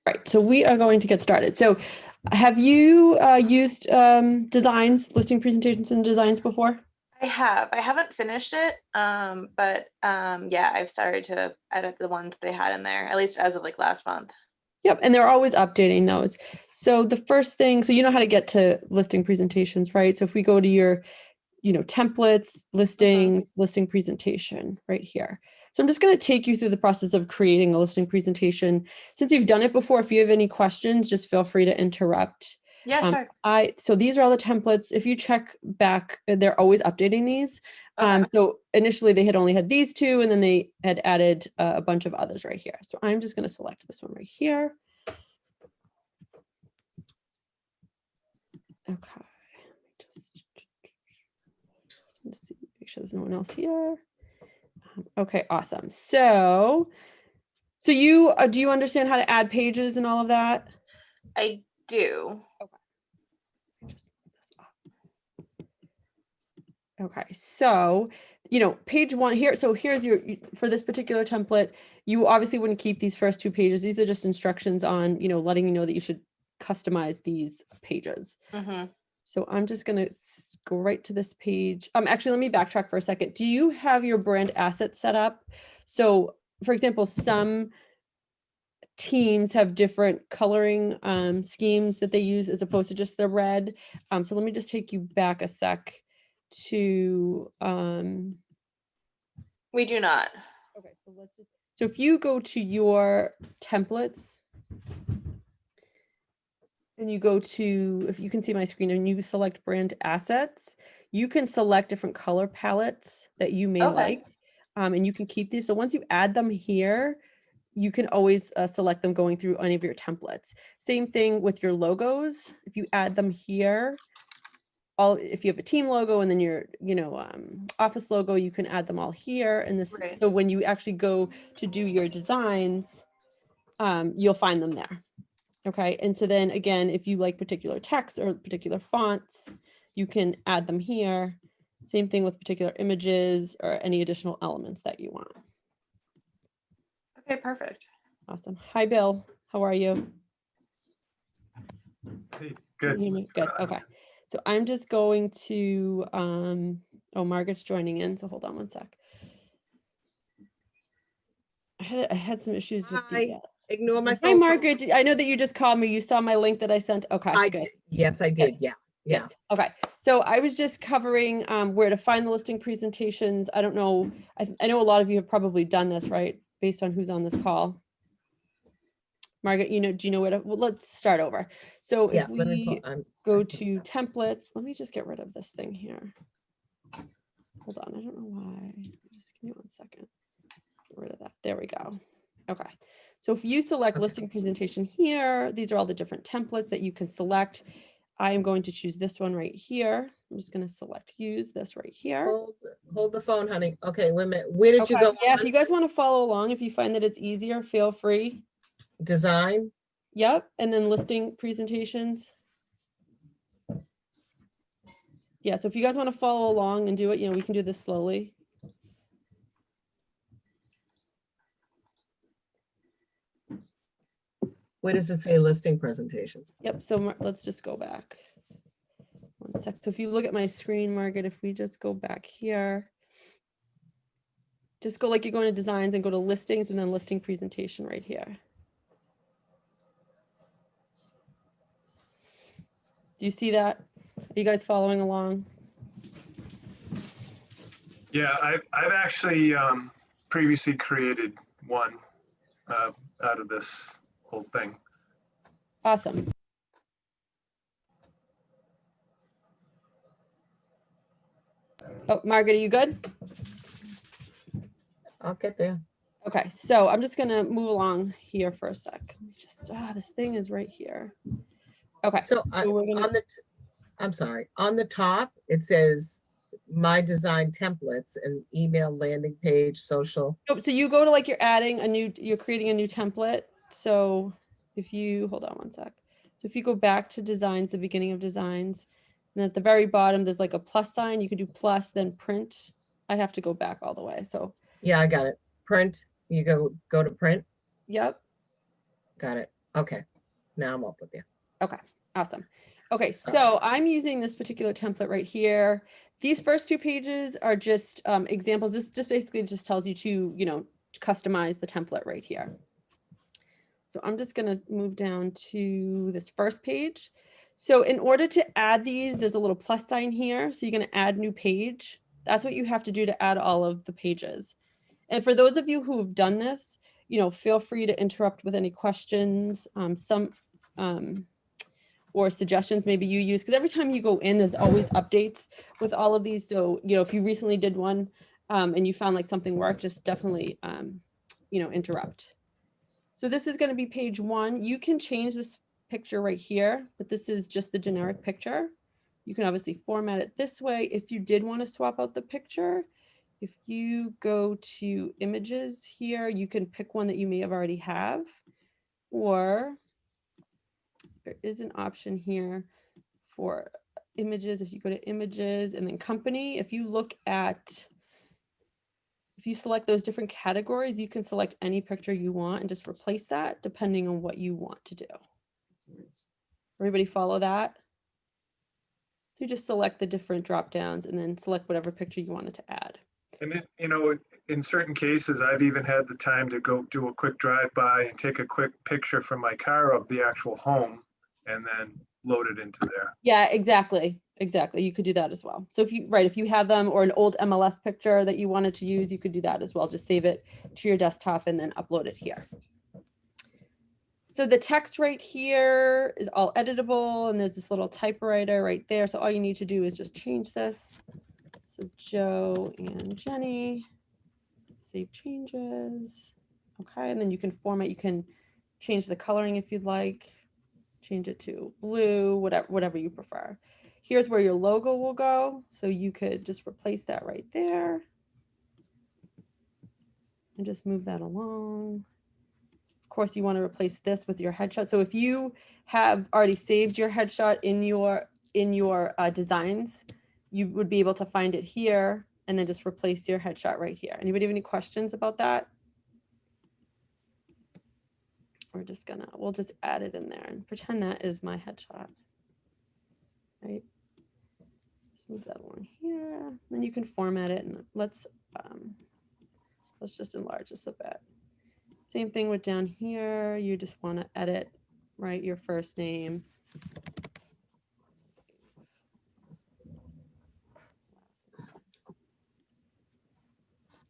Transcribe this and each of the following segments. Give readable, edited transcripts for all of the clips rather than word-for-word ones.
Right, so we are going to get started. So have you used listing presentations and designs before? I have. I haven't finished it, but yeah, I've started to edit the ones they had in there, at least as of like last month. Yep, and they're always updating those. So the first thing, so you know how to get to listing presentations, right? So if we go to your, templates, listing presentation right here. So I'm just going to take you through the process of creating a listing presentation. Since you've done it before, if you have any questions, just feel free to interrupt. Yeah, sure. So these are all the templates. If you check back, they're always updating these. Okay. So initially they had only had these two, and then they had added a bunch of others right here. So I'm just going to select this one right here. Okay. Just see, make sure there's no one else here. Okay, awesome. So you do you understand how to add pages and all of that? I do. Okay. Just put this up. Okay, so page one here. So here's your for this particular template. You obviously wouldn't keep these first two pages. These are just instructions on letting you know that you should customize these pages. So I'm just going to go right to this page. Actually, let me backtrack for a second. Do you have your brand asset set up? So for example, some teams have different coloring schemes that they use as opposed to just the red. So let me just take you back a sec to We do not. okay, so if you go to your templates and you go to, if you can see my screen, and you select brand assets, you can select different color palettes that you may like, and you can keep these. So once you add them here, you can always select them going through any of your templates. Same thing with your logos. If you add them here, if you have a team logo and then your office logo, you can add them all here. And this, so when you actually go to do your designs, you'll find them there. Okay, and so then again, if you like particular text or particular fonts, you can add them here. Same thing with particular images or any additional elements that you want. Okay, perfect. Awesome. Hi, Bill. How are you? Hey, good. Good. Okay. So I'm just going to, oh, Margaret's joining in. So hold on one sec. I had some issues with the. Ignore my phone. Hi, Margaret. I know that you just called me. You saw my link that I sent. Okay, good. Yes, I did. Yeah. Yeah. Okay. So I was just covering where to find the listing presentations. I don't know. I know a lot of you have probably done this, right? Based on who's on this call. Margaret, do you know where to, well, let's start over. So if we go to templates, let me just get rid of this thing here. Hold on. I don't know why. Just give me 1 second. Get rid of that. There we go. Okay. So if you select listing presentation here, these are all the different templates that you can select. I am going to choose this one right here. I'm just going to select use this right here. Hold the phone, honey. Okay, wait a minute. Where did you go? Yeah, if you guys want to follow along, if you find that it's easier, feel free. Design. Yep. And then listing presentations. Yeah. So if you guys want to follow along and do it, we can do this slowly. Where does it say listing presentations? Yep. So let's just go back 1 sec. So if you look at my screen, Margaret, if we just go back here, just go like you're going to designs and go to listings and then listing presentation right here. Do you see that? Are you guys following along? Yeah, I've actually previously created one out of this whole thing. Awesome. Oh, Margaret, are you good? I'll get there. Okay, so I'm just gonna move along here for a sec. This thing is right here. Okay. So I'm sorry. On the top, it says my design templates and email, landing page, social. So you go to like you're creating a new template. So if you hold on 1 sec. So if you go back to designs, the beginning of designs, and at the very bottom, there's like a plus sign. You can do plus, then print. I'd have to go back all the way. So yeah, I got it. Print. You go to print. Yep. Got it. Okay, now I'm up with you. Awesome. Okay, so I'm using this particular template right here. These first 2 pages are just examples. This just basically just tells you to, customize the template right here. So I'm just going to move down to this first page. So in order to add these, there's a little plus sign here. So you're going to add new page. That's what you have to do to add all of the pages. And for those of you who have done this, feel free to interrupt with any questions, or suggestions maybe you use, because every time you go in, there's always updates with all of these. So, if you recently did one and you found like something worked, just definitely, interrupt. So this is going to be page 1. You can change this picture right here, but this is just the generic picture. You can obviously format it this way. If you did want to swap out the picture, if you go to images here, you can pick one that you may have already have, or there is an option here for images. If you go to images and then company, if you select those different categories, you can select any picture you want and just replace that depending on what you want to do. Everybody follow that? So you just select the different drop downs and then select whatever picture you wanted to add. And it, in certain cases, I've even had the time to go do a quick drive-by and take a quick picture from my car of the actual home and then load it into there. Yeah, exactly. You could do that as well. So if you have them, or an old MLS picture that you wanted to use, you could do that as well. Just save it to your desktop and then upload it here. So the text right here is all editable, and there's this little typewriter right there. So all you need to do is just change this. So Joe and Jenny, save changes. Okay, and then you can format, you can change the coloring if you'd like, change it to blue, whatever you prefer. Here's where your logo will go. So you could just replace that right there and just move that along. Of course, you want to replace this with your headshot. So if you have already saved your headshot in your designs, you would be able to find it here and then just replace your headshot right here. Anybody have any questions about that? We'll just add it in there and pretend that is my headshot. Right? Just move that along here. Then you can format it, and let's just enlarge this a bit. Same thing with down here. You just want to edit, right, your first name.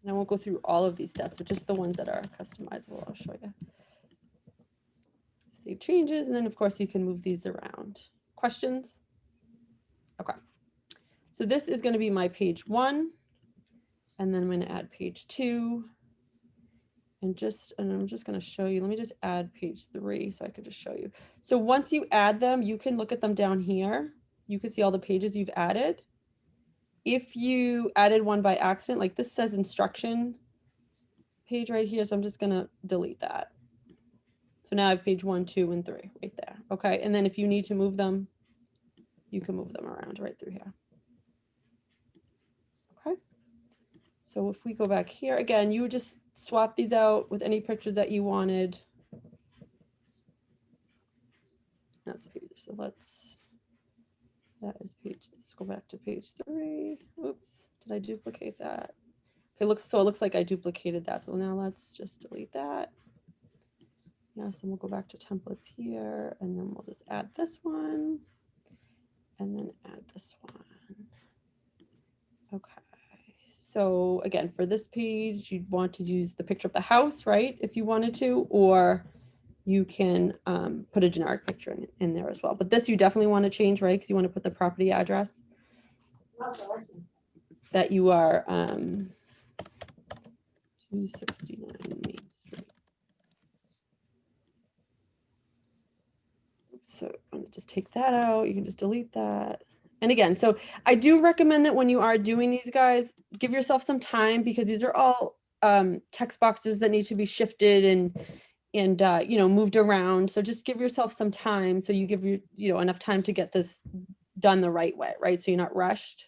And I won't go through all of these steps, but just the ones that are customizable, I'll show you. Save changes, and then of course you can move these around. Questions? Okay. So this is going to be my page 1, and then I'm going to add page 2. And I'm just going to show you. Let me just add page 3 so I could just show you. So once you add them, you can look at them down here. You can see all the pages you've added. If you added one by accident, like this says instruction page right here, so I'm just going to delete that. So now I have page 1, 2, and 3 right there. Okay, and then if you need to move them, you can move them around right through here. Okay. So if we go back here again, you would just swap these out with any pictures that you wanted. That's page. So that is page. Let's go back to page 3. Oops, did I duplicate that? Okay, it looks like I duplicated that. So now let's just delete that. Yes, and we'll go back to templates here, and then we'll just add this one, and then add this one. Okay. So again, for this page, you'd want to use the picture of the house, right? If you wanted to, or you can put a generic picture in there as well. But this you definitely want to change, right? Because you want to put the property address that you are 269 Main Street. So I'm going to just take that out. You can just delete that. And again, so I do recommend that when you are doing these, guys, give yourself some time, because these are all text boxes that need to be shifted and moved around. So just give yourself some time, so you give enough time to get this done the right way, right? So you're not rushed.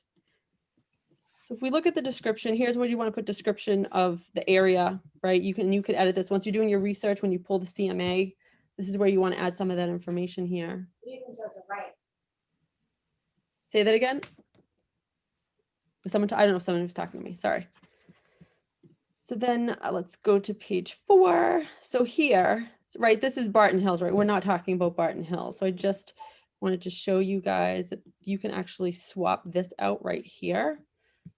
So if we look at the description, here's where you want to put description of the area, right? You can edit this once you're doing your research. When you pull the CMA This is where you want to add some of that information here. Say that again. Was someone, I don't know if someone was talking to me, sorry. So then let's go to page 4. So here, right, this is Barton Hills, right? We're not talking about Barton Hills. So I just wanted to show you guys that you can actually swap this out right here.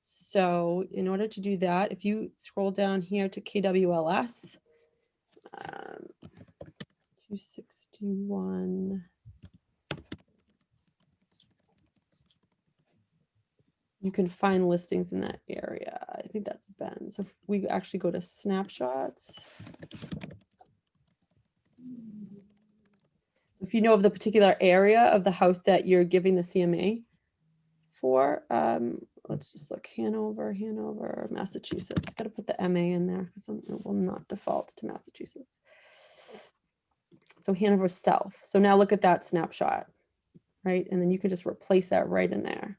So in order to do that, if you scroll down here to KWLS, 261. You can find listings in that area. I think that's Ben. So if we actually go to snapshots. If you know of the particular area of the house that you're giving the CMA for, let's just look Hanover, Massachusetts. Got to put the MA in there because it will not default to Massachusetts. So Hanover South. So now look at that snapshot, right? And then you can just replace that right in there.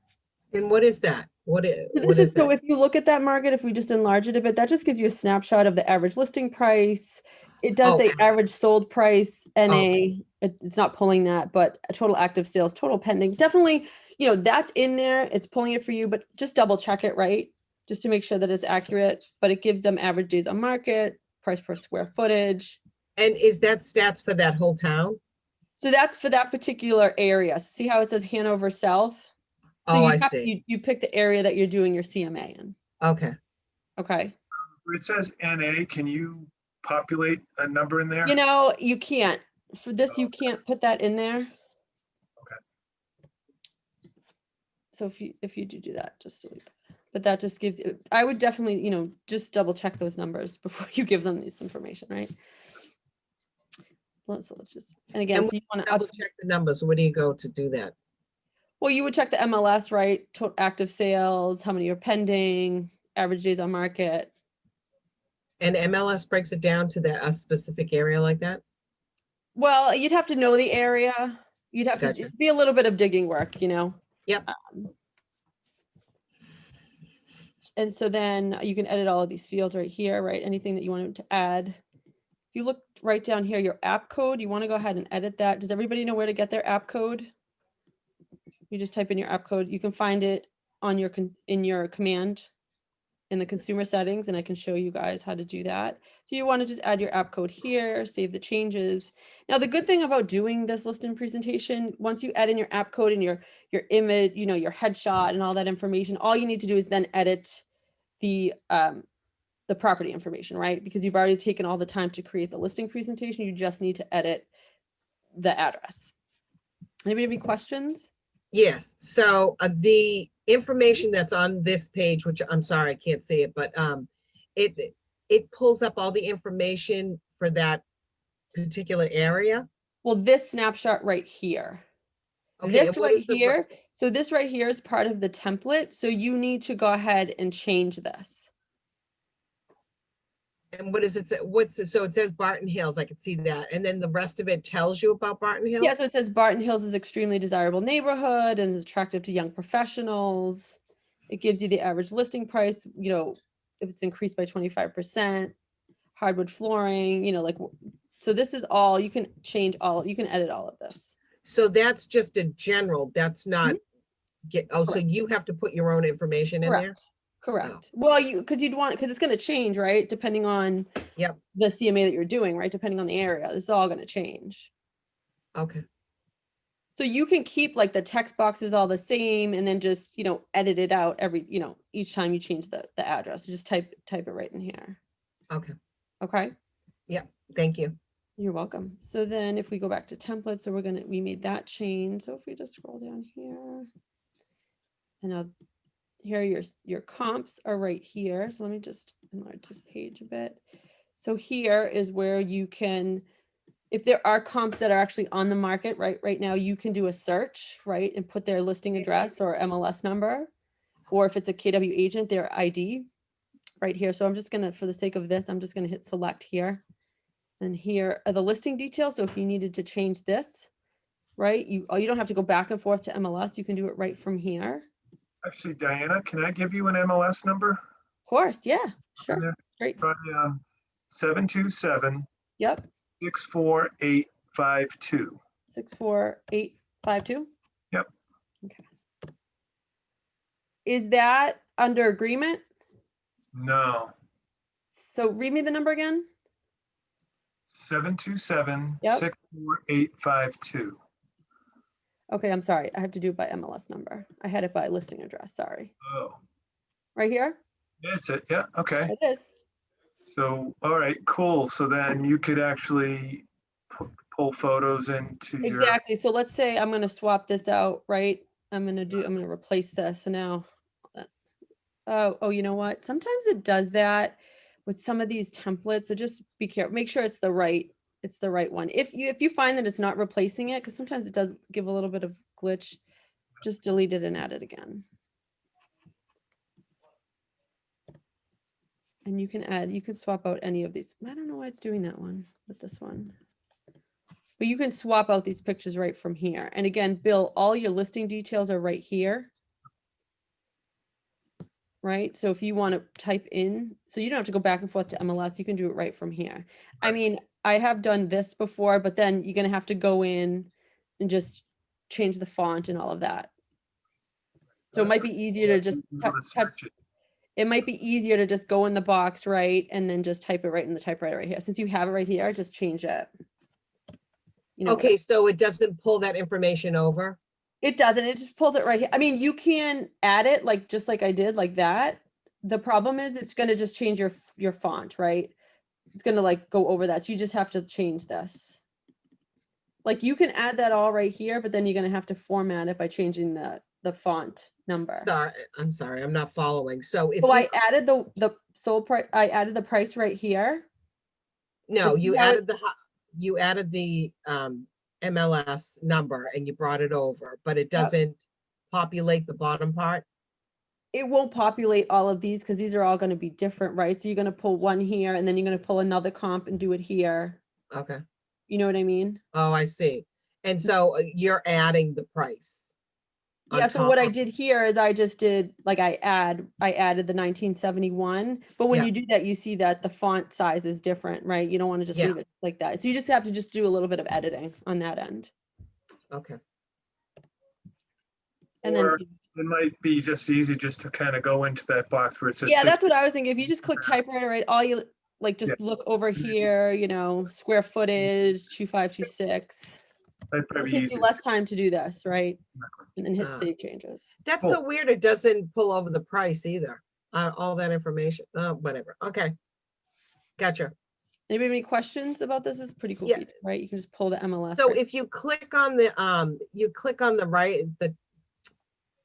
And what is that? What is So that? if you look at that, Margaret, if we just enlarge it a bit, that just gives you a snapshot of the average listing price. It does Oh, say average sold price, NA. Okay. It's not pulling that, but a total active sales, total pending. Definitely, you know, that's in there. It's pulling it for you, but just double check it, right? Just to make sure that it's accurate. But it gives them average days on market, price per square footage. And is that stats for that whole town? So that's for that particular area. See how it says Hanover South? So Oh, you I have- see. You pick the area that you're doing your CMA in. Okay. Okay. Where it says NA, can you populate a number in there? You know, you can't. For this, you can't put that in there. Okay. So if you do that, just delete that. But that just gives you, I would definitely, you know, just double check those numbers before you give them this information, right? So let's just, and again, And so you want Double to, check the numbers. Where do you go to do that? well, you would check the MLS, right? Total active sales, how many are pending, average days on market. And MLS breaks it down to a specific area like that? Well, you'd have to know the area. You'd have to Gotcha. be a little bit of digging work, you know? Yep. And so then you can edit all of these fields right here, right? Anything that you wanted to add. If you look right down here, your app code, you want to go ahead and edit that. Does everybody know where to get their app code? You just type in your app code. You can find it on your in your command in the consumer settings, and I can show you guys how to do that. So you want to just add your app code here, save the changes. Now, the good thing about doing this listing presentation, once you add in your app code and your image, you know, your headshot and all that information, all you need to do is then edit the property information, right? Because you've already taken all the time to create the listing presentation. You just need to edit the address. Anybody have any questions? Yes, so the information that's on this page, which I'm sorry, I can't see it, but it pulls up all the information for that particular area. Well, this snapshot right here. Okay, This and what right is the- here. So this right here is part of the template. So you need to go ahead and change this. And what is it? So it says Barton Hills, I could see that. And then the rest of it tells you about Barton Hills? Yeah, so it says Barton Hills is extremely desirable neighborhood and is attractive to young professionals. It gives you the average listing price, you know, if it's increased by 25%, hardwood flooring, you know, like, so this is all, you can change all, you can edit all of this. So that's just a general, that's not so Correct. you have to put your own information in there? Correct. Well, because it's going to change, right? Depending on Yep. the CMA that you're doing, right? Depending on the area, this is all going to change. Okay, So you can keep like the text boxes all the same and then just, you know, edit it out every, you know, each time you change the address. So just type it right in here. okay, Okay. thank you. You're welcome. So then if we go back to templates, so we made that change. So if we just scroll down here, and now here your comps are right here. So let me just enlarge this page a bit. So here is where you can, if there are comps that are actually on the market right now, you can do a search, right? And put their listing address or MLS number, or if it's a KW agent, their ID right here. So I'm just gonna, for the sake of this, I'm just gonna hit select here. And here are the listing details. So if you needed to change this, right? You don't have to go back and forth to MLS. You can do it right from here. Actually, Diana, can I give you an MLS number? Of course, yeah, sure. Yeah. Great. Try 727 Yep. 648 648852. 64852? Yep. Okay. Is that under agreement? No, So read me the number again. 727-64852. Okay, I'm sorry. I have to do it by MLS number. I had it by listing address, sorry. Oh, Right here? that's it. Yeah, okay. It is. So, all right, cool. So then you could actually pull photos into your, Exactly. So let's say I'm gonna swap this out, right? I'm gonna replace this. So now, oh, you know what? Sometimes it does that with some of these templates. So just be careful. Make sure it's the right one. If you find that it's not replacing it, because sometimes it does give a little bit of glitch, just delete it and add it again. And you can swap out any of these. I don't know why it's doing that one with this one. But you can swap out these pictures right from here. And again, Bill, all your listing details are right here. Right? So if you want to type in, so you don't have to go back and forth to MLS, you can do it right from here. I mean, I have done this before, but then you're going to have to go in and just change the font and all of that. So it might be easier to just it might be easier to just go in the box, right? And then just type it right in the typewriter right here. Since you have it right here, just change it. You know, Okay, so it doesn't pull that information over? it doesn't, it just pulls it right here. I mean, you can add it like, just like I did like that. The problem is it's going to just change your font, right? It's going to like go over that. So you just have to change this. Like you can add that all right here, but then you're going to have to format it by changing the font number. Sorry, I'm sorry, I'm not following. So if So I you, added the sold price, I added the price right here. no, see you how it- added the MLS number and you brought it over, but it doesn't populate the bottom part? It won't populate all of these because these are all going to be different, right? So you're going to pull one here and then you're going to pull another comp and do it here. Okay. You know what I mean? Oh, I see. And so you're adding the price. on Yeah, so what I top of- did here is I just did, like I added the 1971, but when Yeah. you do that, you see that the font size is different, right? You don't want to just Yeah. leave it like that. So you just have to just do a little bit of editing on that end. Okay, And or then, it might be just easy just to kind of go into that box where it says. yeah, that's what I was thinking. If you just click typewriter, right, all you, like, just Yeah. look over here, you know, square footage, 2526. That'd It'll probably take easy. you less time to do this, right? And then hit Ah. save changes. that's Cool. so weird. It doesn't pull over the price either, all that information. Oh, whatever. Okay. Gotcha. Anybody have any questions about this? It's a pretty cool Yeah. feature, right? You can just pull the MLS. So right- if you click on the right,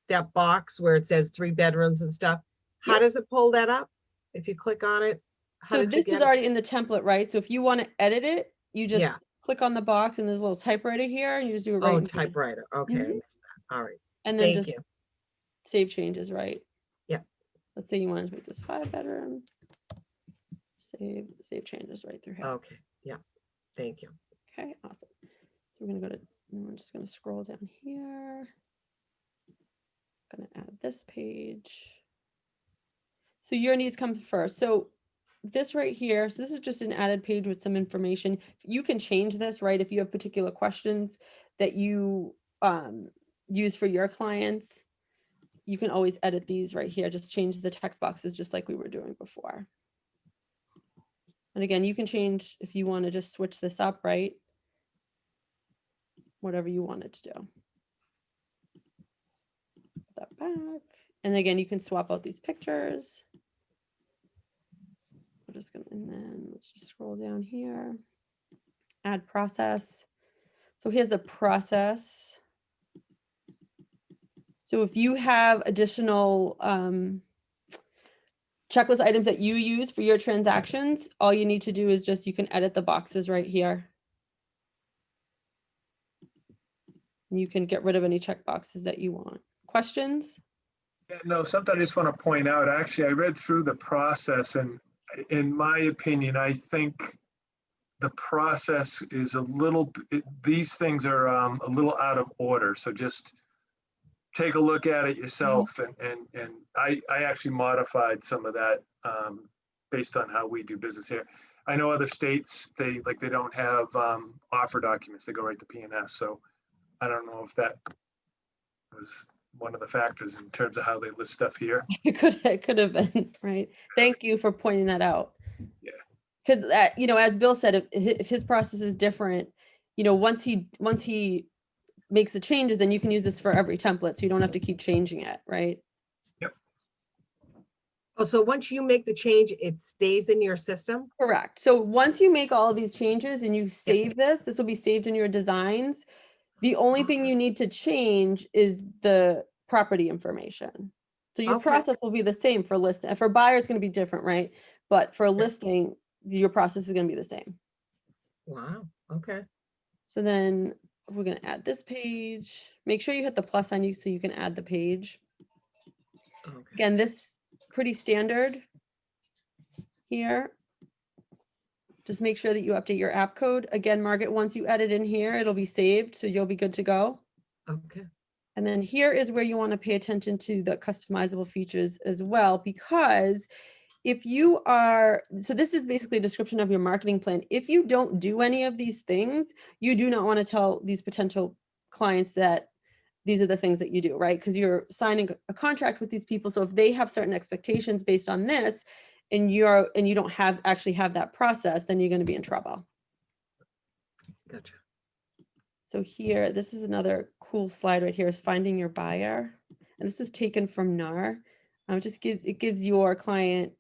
that box where it says 3 bedrooms and stuff, how Yep. does it pull that up? If you click on it? How So did you this get is it? already in the template, right? So if you want to edit it, you just Yeah. click on the box and there's a little typewriter here and you just do it right. Oh, in here. typewriter. Okay, I Mhm. missed that. All right. And then Thank just you. save changes, right? Yeah. Let's say you wanted to make this 5-bedroom. Save changes right through here. Okay. Yeah. Thank you. Okay, awesome. So we're gonna go to, and we're just gonna scroll down here. Gonna add this page. So your needs come first. So this right here, so this is just an added page with some information. You can change this, right? If you have particular questions that you use for your clients, you can always edit these right here. Just change the text boxes just like we were doing before. And again, you can change if you want to just switch this up, right? Whatever you want it to do. Put that back. And again, you can swap out these pictures. We're just gonna, and then let's just scroll down here. Add process. So here's the process. So if you have additional checklist items that you use for your transactions, all you need to do is just, you can edit the boxes right here. You can get rid of any check boxes that you want. Questions? Yeah, no, something I just want to point out, actually, I read through the process and in my opinion, I think the process is a little, these things are a little out of order. So just take a look at it yourself. And I actually modified some of that based on how we do business here. I know other states, they don't have offer documents, they go right to PNS. So I don't know if that was one of the factors in terms of how they list stuff here. It could have been, right? Thank you for pointing that out. Yeah. Because you know, as Bill said, if his process is different, you know, once he makes the changes, then you can use this for every template, so you don't have to keep changing it, right? Oh, so once you make the change, it stays in your system? Correct. So once you make all of these changes and you save this will be saved in your designs. The only thing you need to change is the property information. So your Okay. process will be the same for listing. For buyer, it's going to be different, right? But for listing, your process is going to be the same. Wow, okay. So then we're going to add this page. Make sure you hit the plus on you so you can add the page. Okay. Again, this pretty standard here. Just make sure that you update your app code. Again, Margaret, once you edit in here, it'll be saved, so you'll be good to go. Okay. And then here is where you want to pay attention to the customizable features as well, because if you are, so this is basically a description of your marketing plan. If you don't do any of these things, you do not want to tell these potential clients that these are the things that you do, right? Because you're signing a contract with these people. So if they have certain expectations based on this, and you don't actually have that process, then you're going to be in trouble. Gotcha. So here, this is another cool slide right here, is finding your buyer. And this was taken from NAR. It gives your client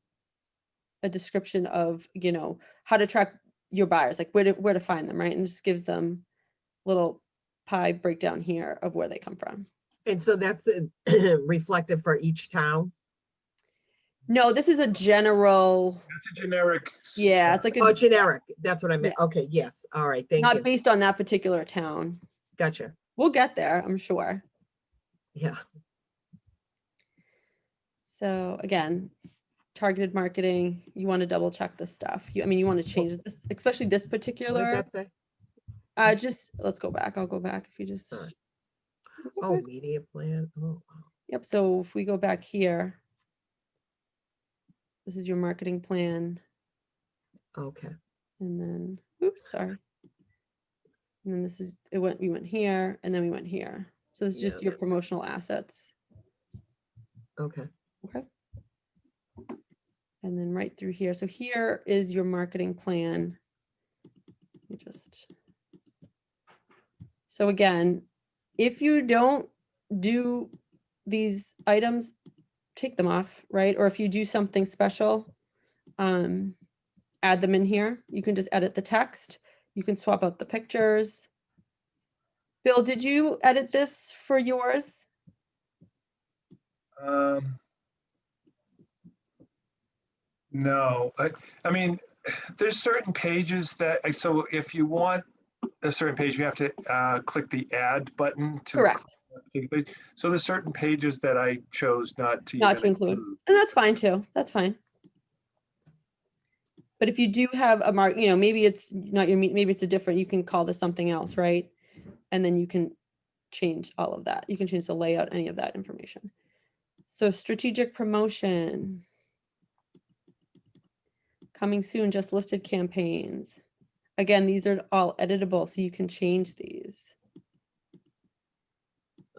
a description of, you know, how to track your buyers, like where to find them, right? And just gives them a little pie breakdown here of where they come from. And so that's reflective for each town? No, this is a general, It's a generic. yeah, it's like Oh, a, generic, that's what I meant. Okay, yes, all right, thank not you. based on that particular town. Gotcha, We'll get there, I'm sure. yeah. So again, targeted marketing, you want to double check this stuff. You want to change this, especially this What did particular, that say? just, let's go back. I'll go back if you just. Alright. It's Oh, okay. media plan, oh, wow. Yep, so if we go back here, this is your marketing plan, Okay, and then, oops, sorry. And then we went here, and then we went here. So this is just Yeah, your promotional assets. okay, Okay. And then right through here. So here is your marketing plan. So again, if you don't do these items, take them off, right? Or if you do something special, add them in here. You can just edit the text. You can swap out the pictures. Bill, did you edit this for yours? No, I mean, there's certain pages that, so if you want a certain page, you have to click the add button to. Correct. So there's certain pages that I chose not to. Not to even include. And that's fine too. That's fine. But if you do have a mark, maybe it's not your, maybe it's a different, you can call this something else, right? And then you can change all of that. You can change the layout, any of that information. So strategic promotion. Coming soon, just listed campaigns. Again, these are all editable, so you can change these.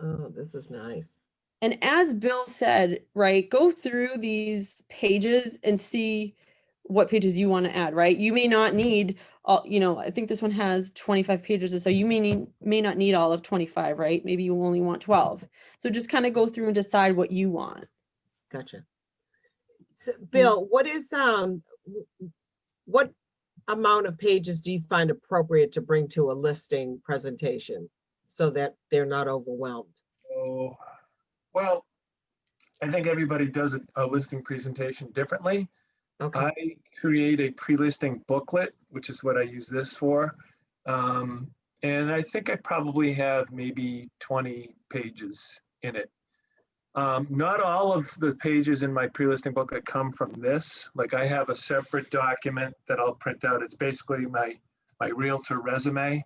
oh, this is nice. And as Bill said, right, go through these pages and see what pages you want to add, right? You may not need all, I think this one has 25 pages or so. You may not need all of 25, right? Maybe you only want 12. So just kind of go through and decide what you want. Gotcha. So, Bill, what amount of pages do you find appropriate to bring to a listing presentation so that they're not overwhelmed? Oh, well, I think everybody does a listing presentation differently. Okay, I create a pre-listing booklet, which is what I use this for. And I think I probably have maybe 20 pages in it. Not all of the pages in my pre-listing booklet come from this. Like I have a separate document that I'll print out. It's basically my realtor resume.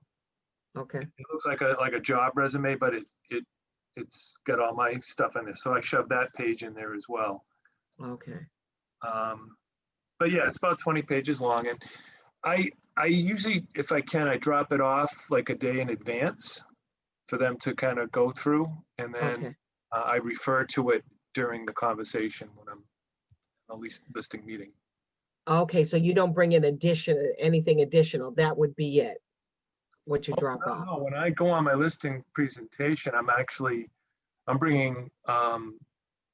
okay, It looks like a job resume, but it's got all my stuff in it. So I shove that page in there as well. okay. But yeah, it's about 20 pages long. And I usually, if I can, I drop it off like a day in advance for them to kind of go through, and then Okay, I refer to it during the conversation when I'm in a listing meeting. okay, so you don't bring in anything additional, that would be it, what you drop No, off? no, when I go on my listing presentation, I'm bringing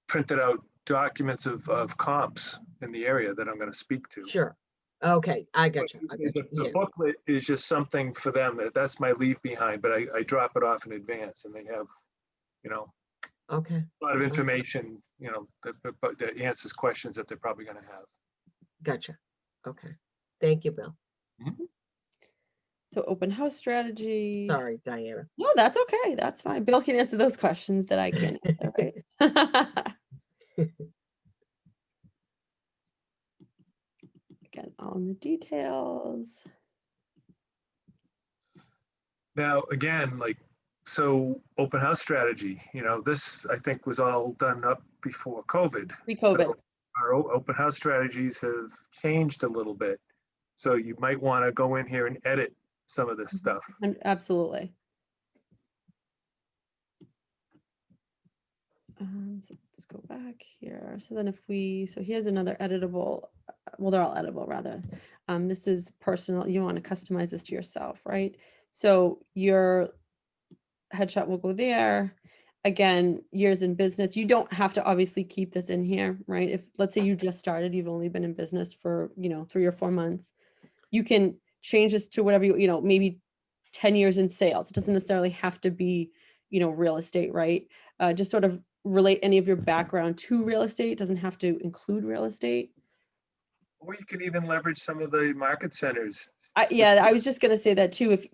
printed out documents of comps in the area that I'm going to speak to. Sure, okay, I But got you, The yeah, booklet is just something for them, that's my leave behind, but I drop it off in advance and they have, you know, okay, a lot of information, you know, that answers questions that they're probably going to have. gotcha, okay. Thank you, Bill. So open house strategy. Sorry, Diana. No, that's okay. That's fine. Bill can answer those questions that I can't answer, right? Again, all in the details. Now, again, like, so open house strategy, you know, this I think was all done up before COVID. Pre-COVID. So our open house strategies have changed a little bit. So you might want to go in here and edit some of this stuff. Absolutely. So let's go back here. So then so here's another editable, well, they're all editable rather. This is personal. You want to customize this to yourself, right? So your headshot will go there. Again, years in business. You don't have to obviously keep this in here, right? If let's say you just started, you've only been in business for, 3 or 4 months, you can change this to whatever maybe 10 years in sales. It doesn't necessarily have to be, real estate, right? Just sort of relate any of your background to real estate. It doesn't have to include real estate. Or you can even leverage some of the market centers. I was just going to say that too. If,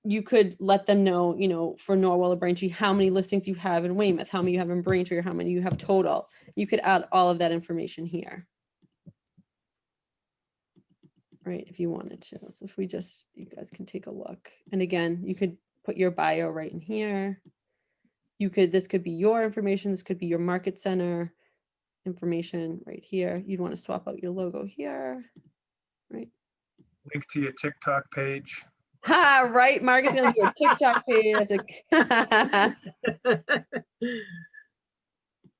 you could let them know, for Norwell or Braintree, how many listings you have in Weymouth, how many you have in Braintree, or how many you have total. You could add all of that information here. Right, if you wanted to. So if you guys can take a look. And again, you could put your bio right in here. This could be your information. This could be your market center information right here. You'd want to swap out your logo here, right? Link to your TikTok page. Ha, right. Market's going to be a TikTok page.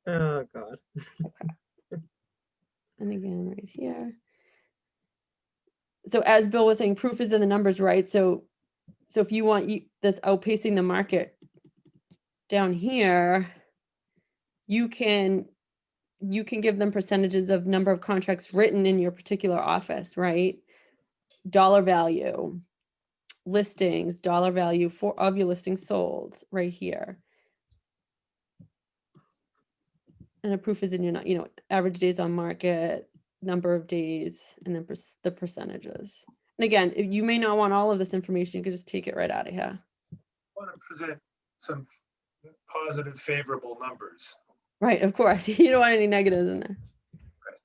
Oh, God. And again, right here. So as Bill was saying, proof is in the numbers, right? So if you want this outpacing the market down here, you can give them percentages of number of contracts written in your particular office, right? Dollar value, listings, dollar value of your listings sold right here. And a proof is in your, average days on market, number of days, and then the percentages. And again, you may not want all of this information. You could just take it right out of here. I want to present some positive, favorable numbers. Right, of course. You don't want any negatives in there. Right.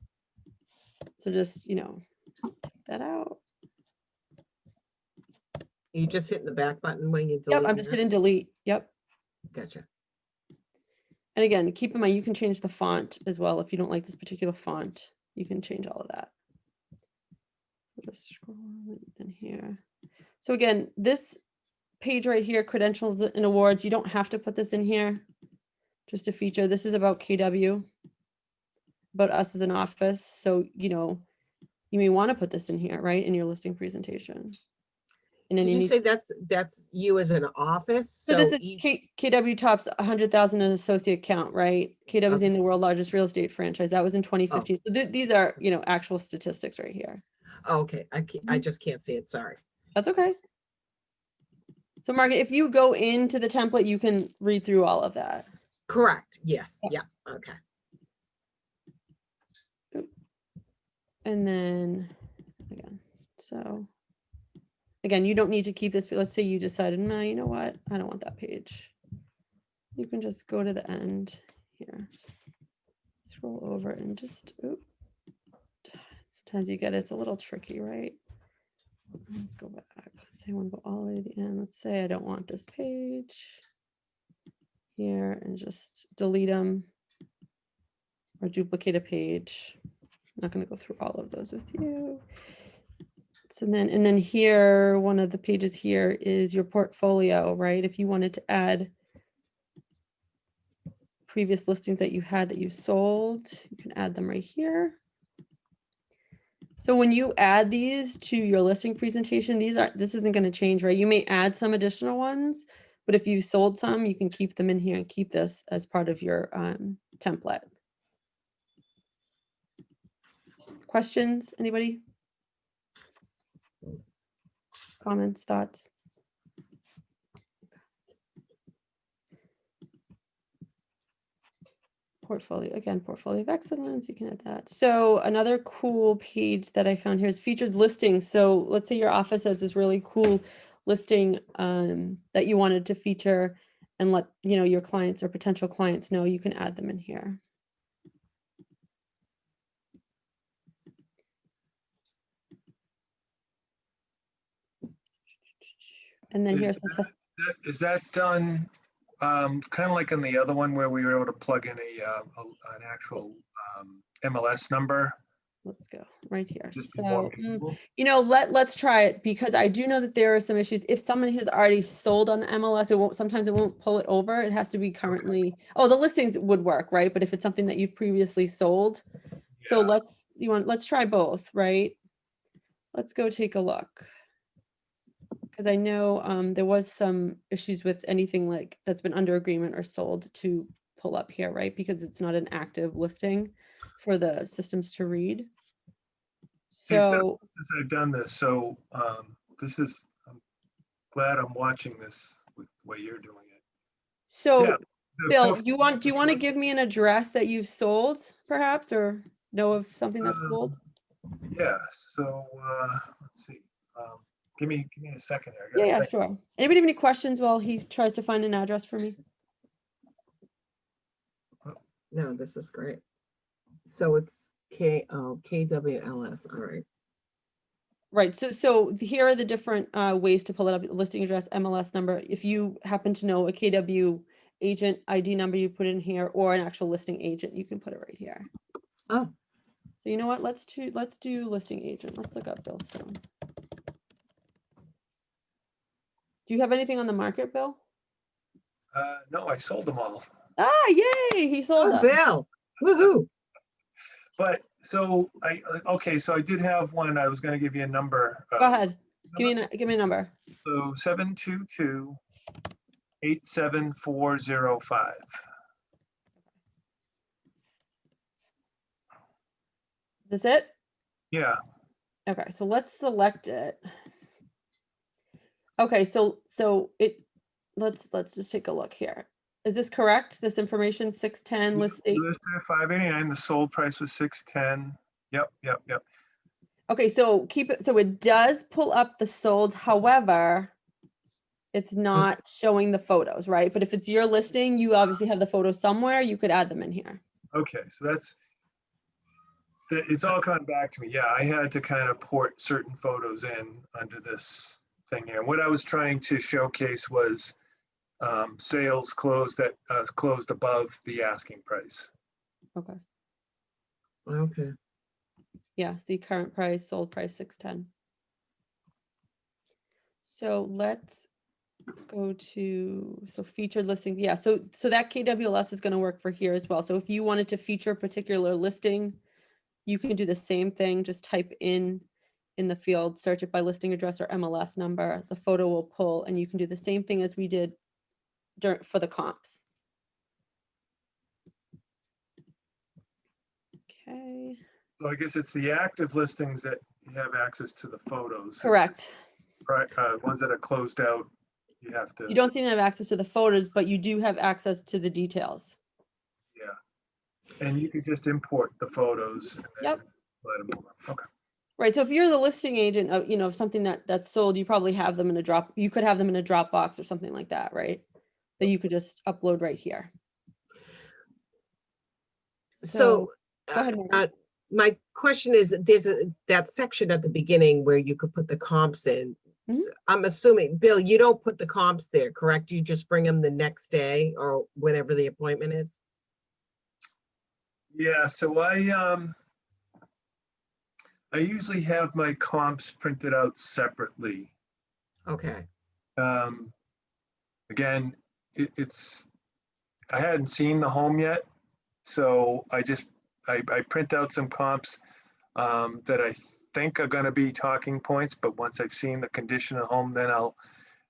So just, take that out. You just hitting the back button when you delete? Yep, I'm just hitting delete. Yep. Gotcha. And again, keep in mind, you can change the font as well. If you don't like this particular font, you can change all of that. So just scroll in here. So again, this page right here, credentials and awards, you don't have to put this in here. Just a feature. This is about KW, about us as an office. So, you may want to put this in here, right? In your listing presentation. And then Did you say that's you as an office? So this is each- KW tops 100,000 in associate count, right? KW is Okay. named the world's largest real estate franchise. That was in 2015. So these are, actual statistics right here. Okay, I just can't see it, sorry. That's okay. So Margaret, if you go into the template, you can read through all of that. Correct, yes, Yep. yeah, okay. And then again, you don't need to keep this, but let's say you decided, no, you know what? I don't want that page. You can just go to the end here. Scroll over and just, sometimes you get it's a little tricky, right? Let's go back. Let's say I want to go all the way to the end. Let's say I don't want this page here and just delete them or duplicate a page. I'm not going to go through all of those with you. assets. And then here, one of the pages here is your portfolio, right? If you wanted to add previous listings that you had that you sold, you can add them right here. So when you add these to your listing presentation, this isn't going to change, right? You may add some additional ones, but if you sold some, you can keep them in here and keep this as part of your template. Questions, anybody? Comments, thoughts? Portfolio, again, portfolio of excellence, you can add that. So another cool page that I found here is featured listings. So let's say your office has this really cool listing that you wanted to feature and let your clients or potential clients know, you can add them in here. And then here's the test. Is that done kind of like in the other one where we were able to plug in an actual MLS number? Let's go right here. Just be more So, visible? let's try it, because I do know that there are some issues. If someone has already sold on the MLS, sometimes it won't pull it over. It has to be currently, the listings would work, right? But if it's something that you've previously sold, so Yeah. let's try both, right? Let's go take a look. Because I know there was some issues with anything like that's been under agreement or sold to pull up here, right? Because it's not an active listing for the systems to read. So Since I've done this, so I'm glad I'm watching this with the way you're doing it. So Yeah, Bill, do you want to give me an address that you've sold perhaps, or know of something that's sold? Yeah, so let's see. Give me a second here. Yeah, sure. Anybody have any questions while he tries to find an address for me? No, this is great. So it's KWLS, all right. Right. So here are the different ways to pull it up: listing address, MLS number. If you happen to know a KW agent ID number, you put in here, or an actual listing agent, you can put it right here. Oh, So you know what? Let's do listing agent. Let's look up Bill Stone. Do you have anything on the market, Bill? No, I sold them all. Ah, yay! He sold them. Bill, woohoo! But so so I did have one. I was going to give you a number. Go ahead. Give me a number. So 722-87405. Is this it? Yeah. Okay, so let's select it. Okay, so let's just take a look here. Is this correct? This information, 610 list date? Listed at 589. The sold price was 610. Yep. Okay, so keep it, so it does pull up the sold, however, it's not showing the photos, right? But if it's your listing, you obviously have the photos somewhere, you could add them in here. Okay, so it's all coming back to me. Yeah, I had to kind of port certain photos in under this thing here. What I was trying to showcase was sales closed above the asking price. Okay. Okay. Yeah, see current price, sold price 610. So let's go to, featured listing. Yeah, so that KWLS is going to work for here as well. So if you wanted to feature a particular listing, you can do the same thing. Just type in the field, search it by listing address or MLS number. The photo will pull, and you can do the same thing as we did for the comps. Okay. So I guess it's the active listings that you have access to the photos. Correct. Ones that are closed out, you have to. You don't seem to have access to the photos, but you do have access to the details. Yeah. And you could just import the photos. And Yep. Let them over. Okay. Right. So if you're the listing agent of, of something that's sold, you probably have them in you could have them in a Dropbox or something like that, right? That you could just upload right here. So go ahead. My question is, there's that section at the beginning where you could put the comps in. Mhm. I'm assuming, Bill, you don't put the comps there, correct? You just bring them the next day or whenever the appointment is? Yeah, so I usually have my comps printed out separately. Okay, Again, I hadn't seen the home yet, so I print out some comps that I think are going to be talking points, but once I've seen the condition of the home, then I'll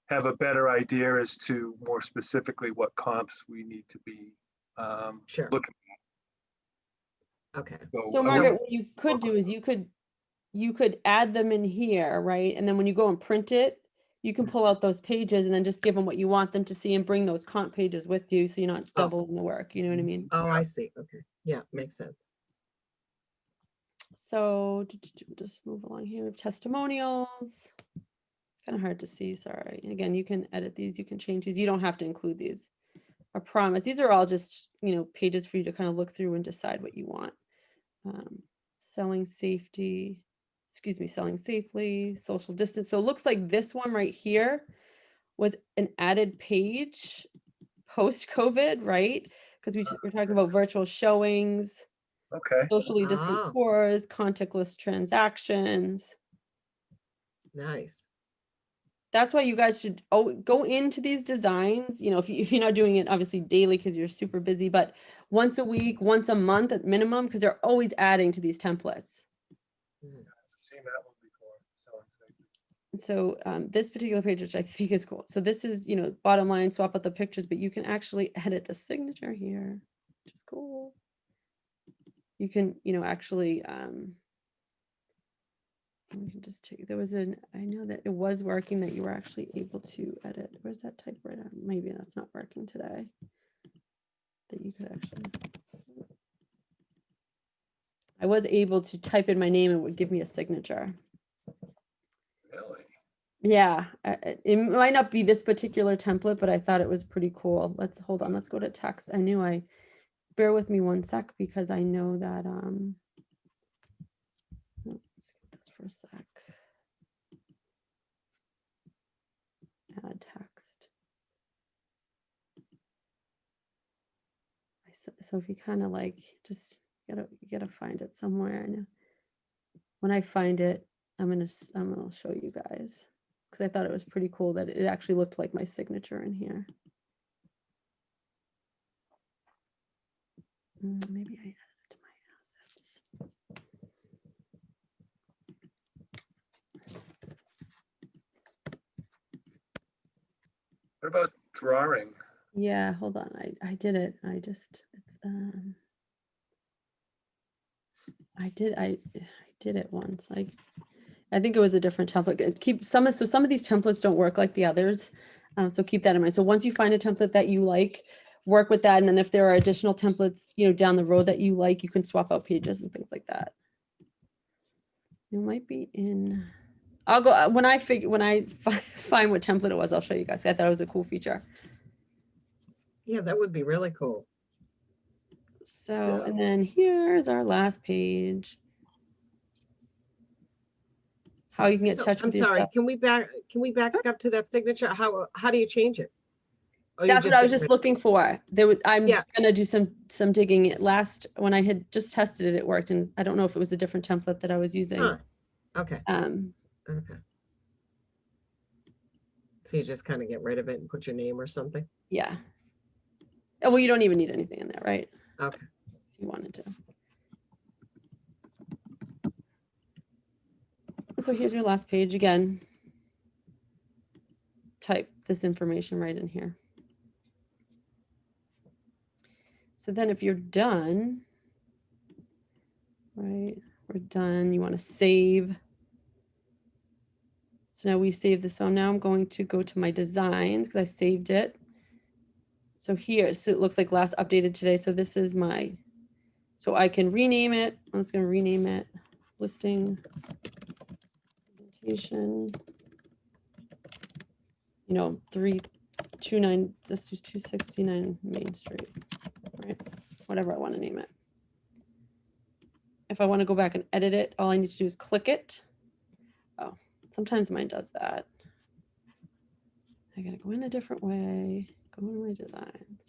have a better idea as to more specifically what comps we need to be sure. looking. Okay, So I Margaret, wouldn't- what you could do is you could add them in here, right? And then when you go and print it, you can pull out those pages and then just give them what you want them to see and bring those comp pages with you, so you're not Oh. doubling the work, you know what I mean? oh, I see. Okay, yeah, makes sense. So just move along here. We have testimonials. It's kind of hard to see, sorry. Again, you can edit these, you can change these. You don't have to include these. I promise. These are all just, pages for you to kind of look through and decide what you want. Selling safety, selling safely, social distance. So it looks like this one right here was an added page post-COVID, right? Because we're talking about virtual showings, Okay, socially distant Ah. tours, contactless transactions. Nice. That's why you guys should go into these designs, if you're not doing it obviously daily because you're super busy, but once a week, once a month at minimum, because they're always adding to these templates. Mhm. I've seen that one before. Selling safety. And so this particular page, which I think is cool. So this is, bottom line, swap out the pictures, but you can actually edit the signature here, which is cool. You can, actually, we can just take, I know that it was working that you were actually able to edit. Where's that typewriter? Maybe that's not working today. That you could actually, I was able to type in my name and it would give me a signature. Really? Yeah, it might not be this particular template, but I thought it was pretty cool. Hold on, let's go to text. Bear with me one sec because I know that, let's get this for a sec. Add text. So if you kind of just you gotta find it somewhere. I know. When I find it, I'm gonna show you guys because I thought it was pretty cool that it actually looked like my signature in here. Maybe I added it to my assets. What about drawing? Yeah, hold on. I did it. I did it once. I think it was a different template. So some of these templates don't work like the others. So keep that in mind. So once you find a template that you like, work with that. And then if there are additional templates, down the road that you like, you can swap out pages and things like that. It might be in, I'll go, when I find what template it was, I'll show you guys. I thought it was a cool feature. Yeah, that would be really cool. So, and then here's our last page. How you can get in touch I'm with your sorry, stuff. can we back up to that signature? How do you change it? Oh, you That's what I was get just rid- looking for. I'm Yeah. gonna do some digging. When I had just tested it, it worked, and I don't know if it was a different template that I was using. Huh. Okay, Okay. so you just kind of get rid of it and put your name or something? Yeah. Oh, well, you don't even need anything in there, right? Okay. If you wanted to. So here's your last page again. Type this information right in here. So then if you're done, right, we're done. You want to save. So now we save this. So now I'm going to go to my designs because I saved it. So here, so it looks like last updated today. So this is so I can rename it. I'm just going to rename it listing presentation. 329, this is 269 Main Street, right? Whatever I want to name it. If I want to go back and edit it, all I need to do is click it. Oh, sometimes mine does that. I gotta go in a different way. Go to my designs.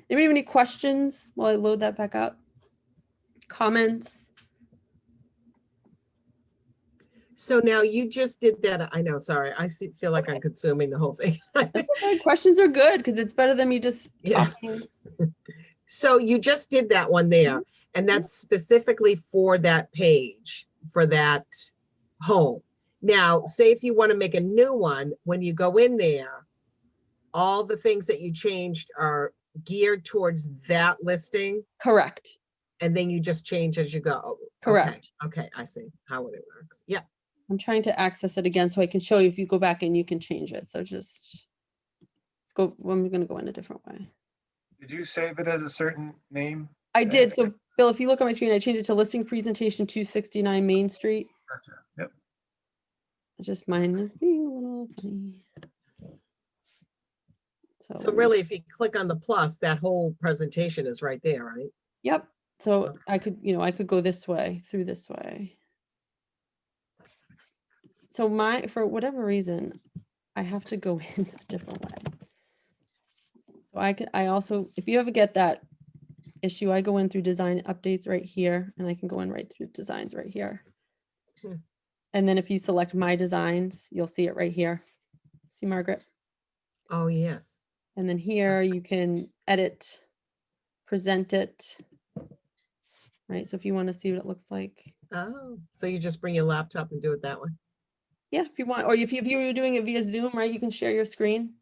Anybody have any questions while I load that back up? Comments? So now you just did that. I know, sorry. Feel like I'm consuming the whole thing. That's okay. Questions are good because it's better than me just Yeah. talking. So you just did that one there, and that's specifically for that page, for that home. Now, say if you want to make a new one, when you go in there, all the things that you changed are geared towards that listing, Correct. and then you just change as you go. Correct. Okay, I see how it works. Yeah. I'm trying to access it again so I can show you. If you go back and you can change it. So just let's go. I'm going to go in a different way. Did you save it as a certain name? I did. So Bill, if you look on my screen, I changed it to listing presentation 269 Main Street. Gotcha. Yep. Just mine is being a little funny. So really, if you click on the plus, that whole presentation is right there, right? Yep. So I could, I could go this way, through this way. So for whatever reason, I have to go in a different way. So I also, if you ever get that issue, I go in through design updates right here, and I can go in right through designs right here. Hmm. And then if you select my designs, you'll see it right here. See, Margaret? Oh, yes. And then here you can edit, present it. Right, so if you want to see what it looks like. Oh, so you just bring your laptop and do it that way? Yeah, if you want, or if you were doing it via Zoom, right, you can share your screen.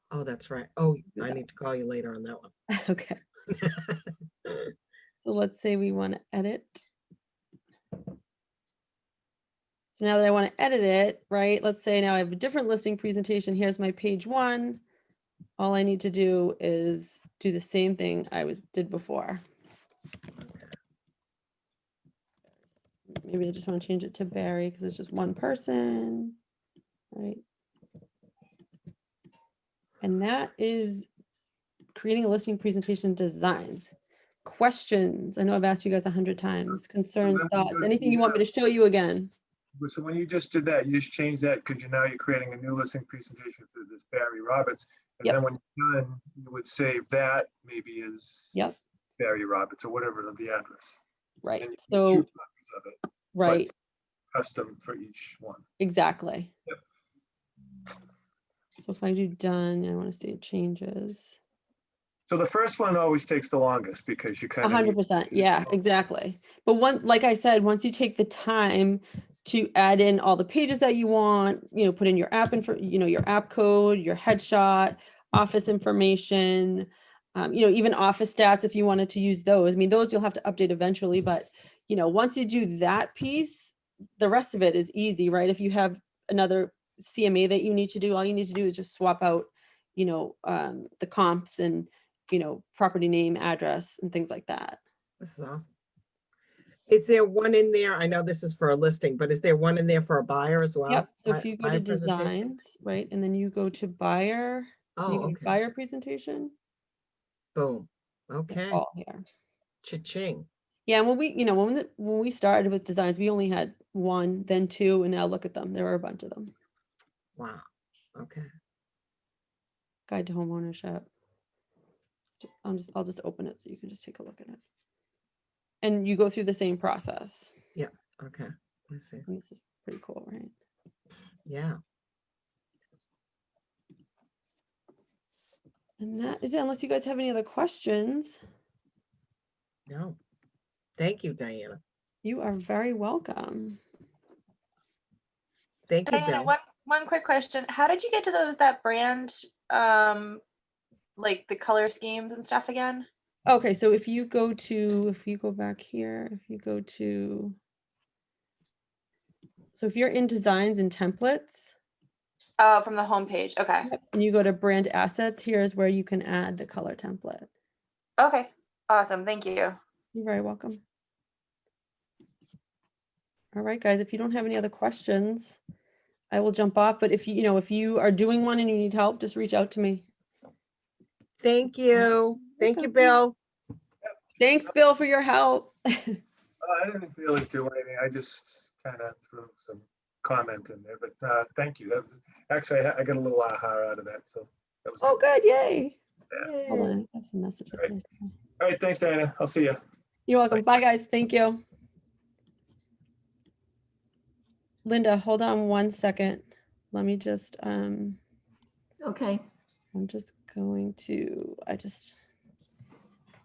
Oh, that's right. Oh, Do I that. need to call you later on that one. Okay, so let's say we want to edit. So now that I want to edit it, right, let's say now I have a different listing presentation. Here's my page 1. All I need to do is do the same thing I did before. Maybe I just want to change it to Barry because it's just one person, right? And that is creating a listing presentation designs. Questions. I know I've asked you guys 100 times. Concerns, thoughts, anything you want me to show you again? So when you just did that, you just changed that because now you're creating a new listing presentation for this Barry Roberts. And Yep. then when you're done, you would save that maybe as Yep. Barry Roberts or whatever the address. Right. And you get So, 2 copies of it, right. custom for each one. Exactly. Yep. So if I do done, I want to see it changes. So the first one always takes the longest because you kind of 100%. Yeah, exactly. But like I said, once you take the time to add in all the pages that you want, put in your app your app code, your headshot, office information, even office stats if you wanted to use those. I mean, those you'll have to update eventually, but once you do that piece, the rest of it is easy, right? If you have another CMA that you need to do, all you need to do is just swap out, the comps and property name, address, and things like that. This is awesome. Is there one in there? I know this is for a listing, but is there one in there for a buyer as well? Yep. So if you go to Buyer presentation? designs, right, and then you go to buyer, Oh, you go to okay. buyer presentation, Boom. it's Okay. all here. Cha-ching. Yeah, and when we started with designs, we only had 1, then 2, and now look at them. There are a bunch of them. Wow. Okay. Guide to home ownership. I'll just open it so you can just take a look at it. And you go through the same process. Okay. Let's see. And this is pretty cool, right? Yeah. And that is it, unless you guys have any other questions. No. Thank you, Diana. You are very welcome. Thank you, Diana, Bill. one quick question. How did you get to that brand, like the color schemes and stuff again? Okay, so if you go back here, so if you're in designs and templates, Oh, from the homepage. Okay. and you go to brand assets, here's where you can add the color template. Okay. Awesome. Thank you. You're very welcome. All right, guys, if you don't have any other questions, I will jump off. But if you are doing one and you need help, just reach out to me. Thank you. Thank you, welcome. Bill. Thanks, Bill, for your help. I didn't really do anything. I just kind of threw some comment in there, but thank you. That was actually, I got a little aha out of that. So that was Oh, good. Yay. Yeah. Hold on, I have some messages. All right. All right. Thanks, Diana. I'll see you. You're welcome. Bye, guys. Thank you. Linda, hold on one second. Let me just, Okay. I'm just going to,